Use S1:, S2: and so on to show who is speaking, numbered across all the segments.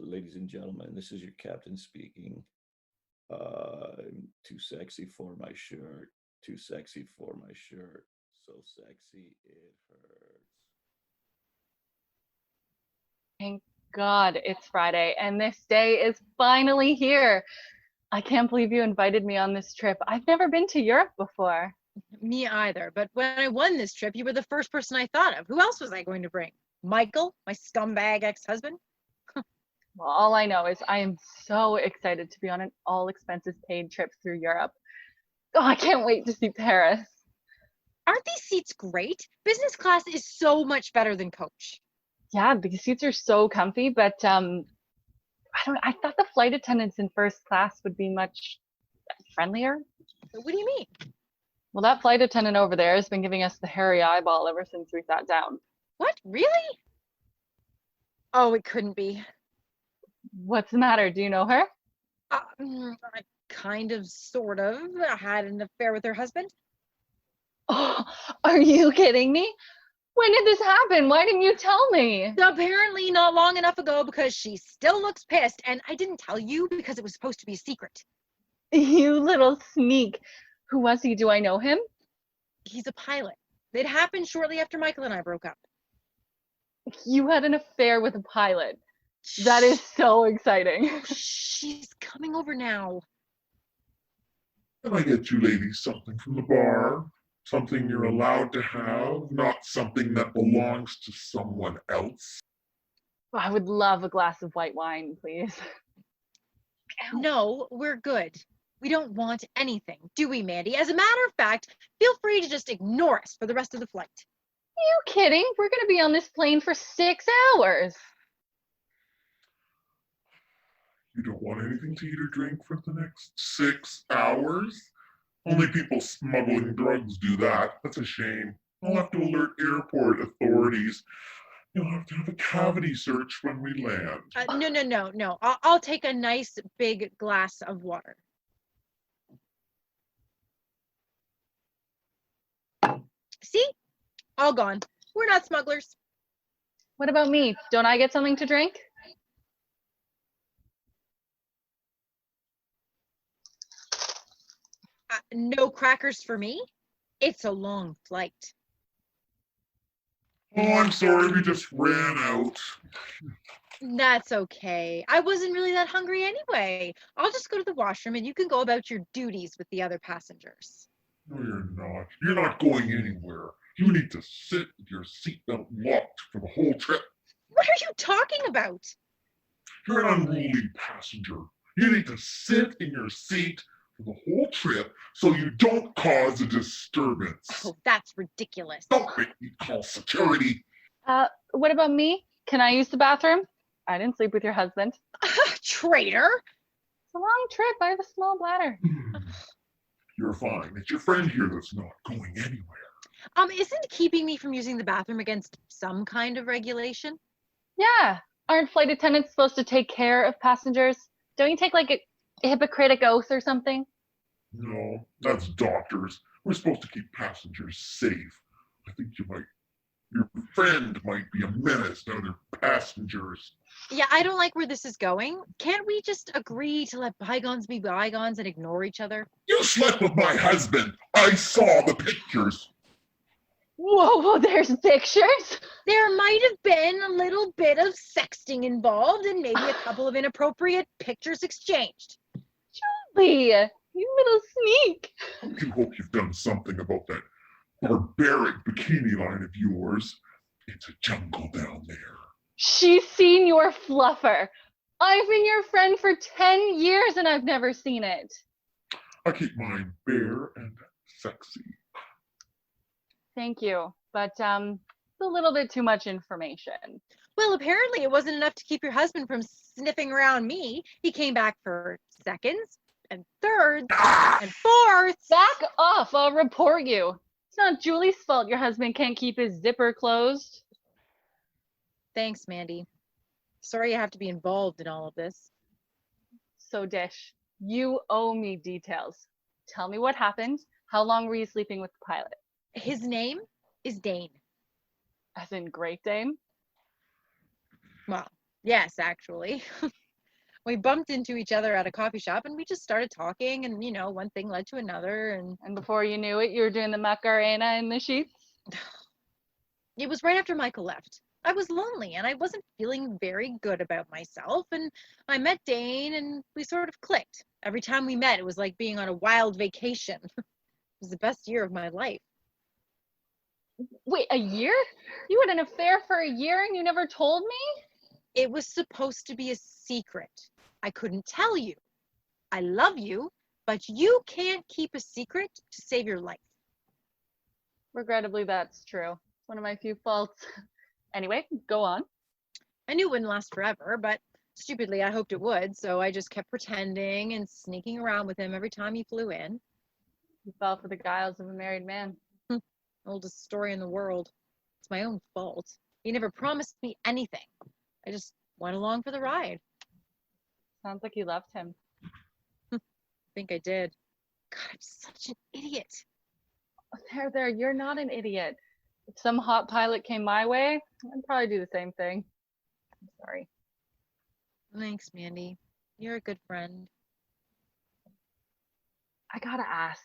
S1: ladies and gentlemen, this is your captain speaking. I'm too sexy for my shirt. Too sexy for my shirt. So sexy it hurts.
S2: Thank God it's Friday and this day is finally here. I can't believe you invited me on this trip. I've never been to Europe before.
S3: Me either. But when I won this trip, you were the first person I thought of. Who else was I going to bring? Michael, my scumbag ex-husband?
S2: Well, all I know is I am so excited to be on an all expenses paid trip through Europe. Oh, I can't wait to see Paris.
S3: Aren't these seats great? Business class is so much better than coach.
S2: Yeah, the seats are so comfy, but I thought the flight attendants in first class would be much friendlier.
S3: What do you mean?
S2: Well, that flight attendant over there has been giving us the hairy eyeball ever since we sat down.
S3: What? Really? Oh, it couldn't be.
S2: What's the matter? Do you know her?
S3: I kind of, sort of, had an affair with her husband.
S2: Oh, are you kidding me? When did this happen? Why didn't you tell me?
S3: Apparently not long enough ago because she still looks pissed, and I didn't tell you because it was supposed to be a secret.
S2: You little sneak. Who was he? Do I know him?
S3: He's a pilot. It happened shortly after Michael and I broke up.
S2: You had an affair with a pilot. That is so exciting.
S3: She's coming over now.
S4: Can I get you ladies something from the bar? Something you're allowed to have, not something that belongs to someone else.
S2: I would love a glass of white wine, please.
S3: No, we're good. We don't want anything, do we, Mandy? As a matter of fact, feel free to just ignore us for the rest of the flight.
S2: Are you kidding? We're going to be on this plane for 6 hours.
S4: You don't want anything to eat or drink for the next 6 hours? Only people smuggling drugs do that. That's a shame. I'll have to alert airport authorities. You'll have to have a cavity search when we land.
S3: No. I'll take a nice big glass of water. See? All gone. We're not smugglers.
S2: What about me? Don't I get something to drink?
S3: No crackers for me. It's a long flight.
S4: Oh, I'm sorry, we just ran out.
S3: That's okay. I wasn't really that hungry anyway. I'll just go to the washroom and you can go about your duties with the other passengers.
S4: No, you're not. You're not going anywhere. You need to sit with your seatbelt locked for the whole trip.
S3: What are you talking about?
S4: You're an unruly passenger. You need to sit in your seat for the whole trip so you don't cause a disturbance.
S3: Oh, that's ridiculous.
S4: Don't make me call security.
S2: What about me? Can I use the bathroom? I didn't sleep with your husband.
S3: Traitor.
S2: It's a long trip. I have a small bladder.
S4: You're fine. It's your friend here that's not going anywhere.
S3: Isn't keeping me from using the bathroom against some kind of regulation?
S2: Yeah. Aren't flight attendants supposed to take care of passengers? Don't you take like a Hippocratic oath or something?
S4: No, that's doctors. We're supposed to keep passengers safe. I think your friend might be a menace to other passengers.
S3: Yeah, I don't like where this is going. Can't we just agree to let bygones be bygones and ignore each other?
S4: You slept with my husband. I saw the pictures.
S2: Whoa, there's pictures?
S3: There might have been a little bit of sexting involved and maybe a couple of inappropriate pictures exchanged.
S2: Julie, you little sneak.
S4: You hope you've done something about that barbaric bikini line of yours. It's a jungle down there.
S2: She's seen your fluffer. I've been your friend for 10 years and I've never seen it.
S4: I keep mine bare and sexy.
S2: Thank you, but it's a little bit too much information.
S3: Well, apparently it wasn't enough to keep your husband from sniffing around me. He came back for seconds and thirds and fourths.
S2: Back off, I'll report you. It's not Julie's fault your husband can't keep his zipper closed.
S3: Thanks, Mandy. Sorry you have to be involved in all of this.
S2: So, Dish, you owe me details. Tell me what happened. How long were you sleeping with the pilot?
S3: His name is Dane.
S2: As in Great Dane?
S3: Well, Yes, actually. We bumped into each other at a coffee shop and we just started talking, and one thing led to another,
S2: And before you knew it, you were doing the Macarena in the sheets.
S3: it was right after Michael left. I was lonely and I wasn't feeling very good about myself, and I met Dane and we sort of clicked. Every time we met, it was like being on a wild vacation. It was the best year of my life.
S2: Wait, a year? You had an affair for a year and you never told me?
S3: It was supposed to be a secret. I couldn't tell you. I love you, but you can't keep a secret to save your life.
S2: Regrettably, that's true. It's one of my few faults. Anyway, go on.
S3: I knew it wouldn't last forever, but stupidly I hoped it would, so I just kept pretending and sneaking around with him every time he flew in.
S2: You fell for the guiles of a married man.
S3: Oldest story in the world. It's my own fault. He never promised me anything. I just went along for the ride.
S2: Sounds like you loved him.
S3: I think I did. God, I'm such an idiot.
S2: There, you're not an idiot. If some hot pilot came my way, I'd probably do the same thing. I'm sorry.
S3: Thanks, Mandy. You're a good friend.
S2: I gotta ask,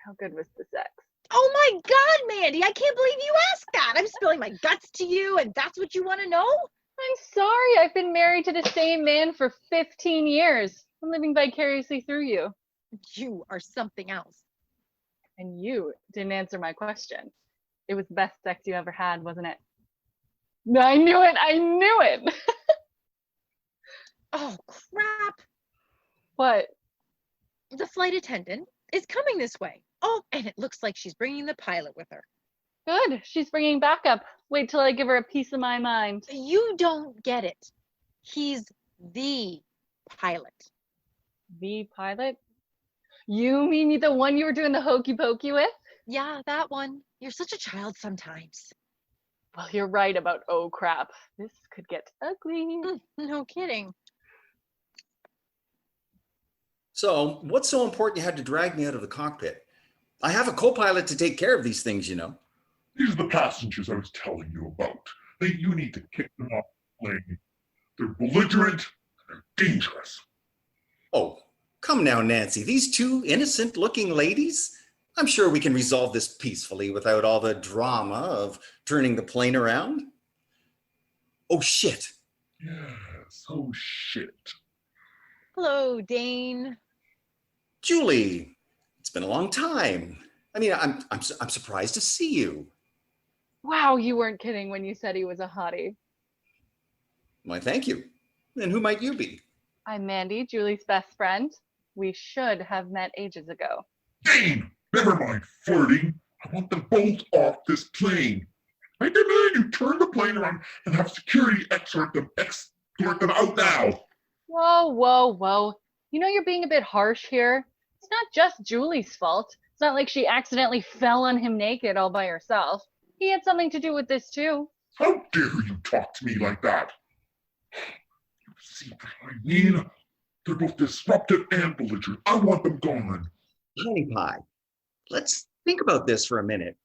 S2: how good was the sex?
S3: Oh my God, Mandy, I can't believe you asked that. I'm spilling my guts to you, and that's what you want to know?
S2: I'm sorry, I've been married to the same man for 15 years. I'm living vicariously through you.
S3: You are something else.
S2: And you didn't answer my question. It was the best sex you ever had, wasn't it? I knew it, I knew it.
S3: Oh, crap.
S2: What?
S3: The flight attendant is coming this way. Oh, and it looks like she's bringing the pilot with her.
S2: Good, she's bringing backup. Wait till I give her a piece of my mind.
S3: You don't get it. He's the pilot.
S2: The pilot? You mean the one you were doing the hokey pokey with?
S3: Yeah, that one. You're such a child sometimes.
S2: Well, you're right about oh crap. This could get ugly.
S3: No kidding.
S5: So, what's so important you had to drag me out of the cockpit? I have a co-pilot to take care of these things, you know.
S4: These are the passengers I was telling you about. You need to kick them off the plane. They're belligerent and they're dangerous.
S5: Oh, come now, Nancy. These two innocent-looking ladies? I'm sure we can resolve this peacefully without all the drama of turning the plane around. Oh, shit.
S4: Yes, oh shit.
S3: Hello, Dane.
S5: Julie, it's been a long time. I mean, I'm surprised to see you.
S2: Wow, you weren't kidding when you said he was a hottie.
S5: Why, thank you. And who might you be?
S2: I'm Mandy, Julie's best friend. We should have met ages ago.
S4: Dane, never mind flirting. I want them both off this plane. I demand you turn the plane around and have security escort them out now.
S2: Whoa, whoa, whoa. You know you're being a bit harsh here. It's not just Julie's fault. It's not like she accidentally fell on him naked all by herself. He had something to do with this too.
S4: How dare you talk to me like that? You see what I mean? They're both disruptive and belligerent. I want them gone.
S5: Honey Pie, let's think about this for a minute.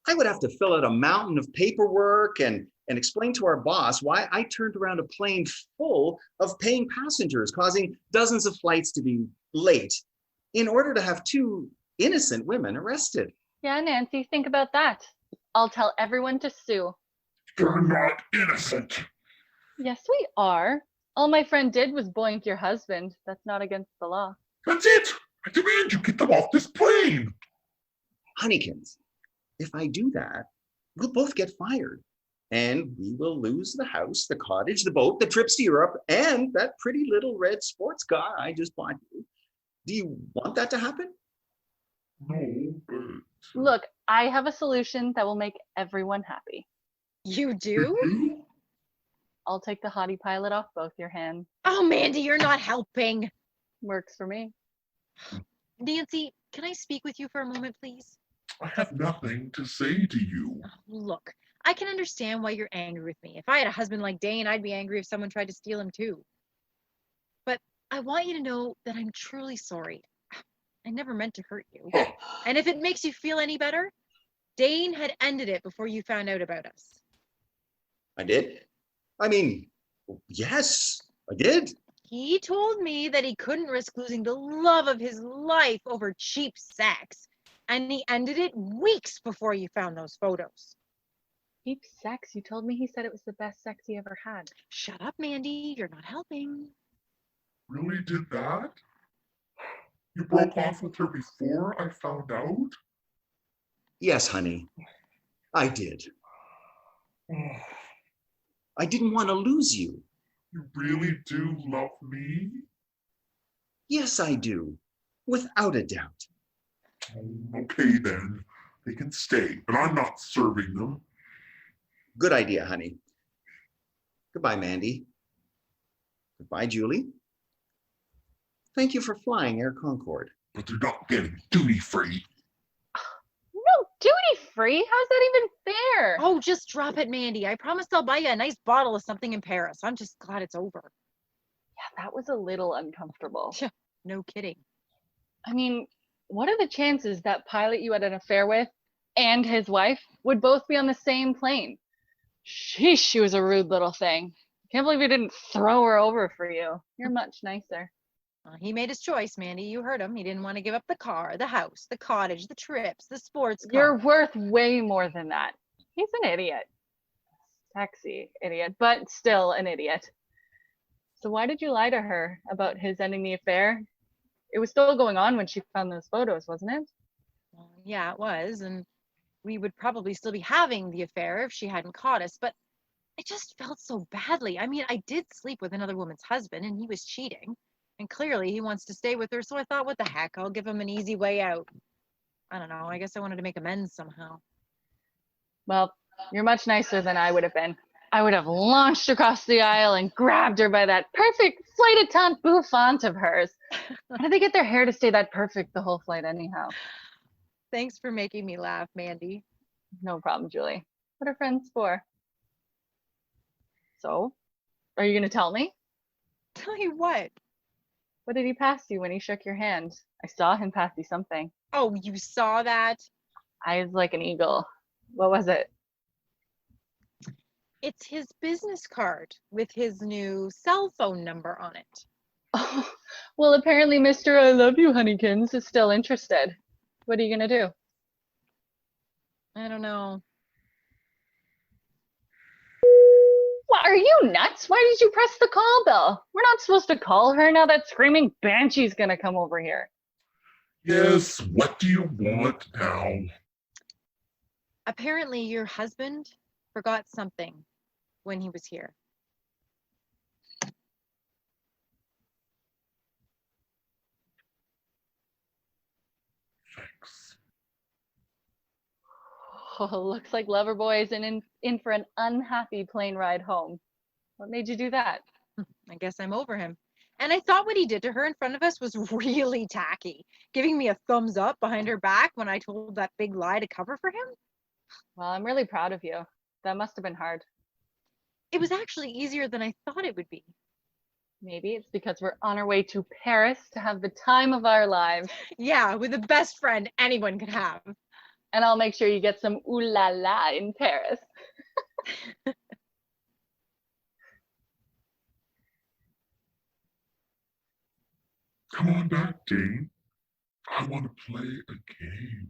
S5: I would have to fill out a mountain of paperwork and explain to our boss why I turned around a plane full of paying passengers, causing dozens of flights to be late in order to have two innocent women arrested.
S2: Yeah, Nancy, think about that. I'll tell everyone to sue.
S4: They're not innocent.
S2: Yes, we are. All my friend did was boink your husband. That's not against the law.
S4: That's it. I demand you get them off this plane.
S5: Honeykins, if I do that, we'll both get fired. And we will lose the house, the cottage, the boat, the trips to Europe, and that pretty little red sports car I just bought you. Do you want that to happen?
S4: No, but...
S2: Look, I have a solution that will make everyone happy.
S3: You do?
S2: I'll take the hottie pilot off both your hands.
S3: Oh, Mandy, you're not helping.
S2: Works for me.
S3: Nancy, can I speak with you for a moment, please?
S4: I have nothing to say to you.
S3: Look, I can understand why you're angry with me. If I had a husband like Dane, I'd be angry if someone tried to steal him too. But I want you to know that I'm truly sorry. I never meant to hurt you. And if it makes you feel any better, Dane had ended it before you found out about us.
S5: I did. I mean, Yes, I did.
S3: He told me that he couldn't risk losing the love of his life over cheap sex. And he ended it weeks before you found those photos.
S2: Cheap sex? You told me he said it was the best sex he ever had.
S3: Shut up, Mandy. You're not helping.
S4: Really did that? You broke off with her before I found out?
S5: Yes, honey, I did. I didn't want to lose you.
S4: You really do love me?
S5: Yes, I do, without a doubt.
S4: Okay then, they can stay, but I'm not serving them.
S5: Good idea, honey. Goodbye, Mandy. Goodbye, Julie. Thank you for flying Air Concorde.
S4: But they're not getting duty free.
S2: No, duty free? How's that even fair?
S3: Oh, just drop it, Mandy. I promised I'll buy you a nice bottle of something in Paris. I'm just glad it's over.
S2: Yeah, that was a little uncomfortable.
S3: No kidding.
S2: I mean, what are the chances that pilot you had an affair with and his wife would both be on the same plane? Sheesh, she was a rude little thing. Can't believe he didn't throw her over for you. You're much nicer.
S3: He made his choice, Mandy. You heard him. He didn't want to give up the car, the house, the cottage, the trips, the sports car.
S2: You're worth way more than that. He's an idiot. Sexy idiot, but still an idiot. So why did you lie to her about his ending the affair? It was still going on when she found those photos, wasn't it?
S3: Well, yeah, it was. And we would probably still be having the affair if she hadn't caught us. But I just felt so badly. I mean, I did sleep with another woman's husband and he was cheating. And clearly he wants to stay with her. So I thought, what the heck? I'll give him an easy way out. I don't know. I guess I wanted to make amends somehow.
S2: Well, you're much nicer than I would have been. I would have launched across the aisle and grabbed her by that perfect flight attente bouffant of hers. How do they get their hair to stay that perfect the whole flight anyhow?
S3: Thanks for making me laugh, Mandy.
S2: No problem, Julie. What are friends for? So, are you going to tell me?
S3: Tell you what?
S2: What did he pass you when he shook your hand? I saw him pass you something.
S3: Oh, you saw that?
S2: Eyes like an eagle. What was it?
S3: It's his business card with his new cell phone number on it.
S2: Oh, well, apparently Mr. I love you, Honeykins is still interested. What are you going to do?
S3: I don't know.
S2: What, are you nuts? Why did you press the call bell? We're not supposed to call her now that screaming banshee's going to come over here.
S4: Yes, what do you want now?
S3: Apparently your husband forgot something when he was here.
S4: Thanks.
S2: Oh, looks like Loverboy is in for an unhappy plane ride home. What made you do that?
S3: I guess I'm over him. And I thought what he did to her in front of us was really tacky, giving me a thumbs up behind her back when I told that big lie to cover for him.
S2: Well, I'm really proud of you. That must have been hard.
S3: It was actually easier than I thought it would be.
S2: Maybe it's because we're on our way to Paris to have the time of our lives.
S3: Yeah, with the best friend anyone could have.
S2: And I'll make sure you get some ooh la la in Paris.
S4: Come on back, Dane. I want to play a game.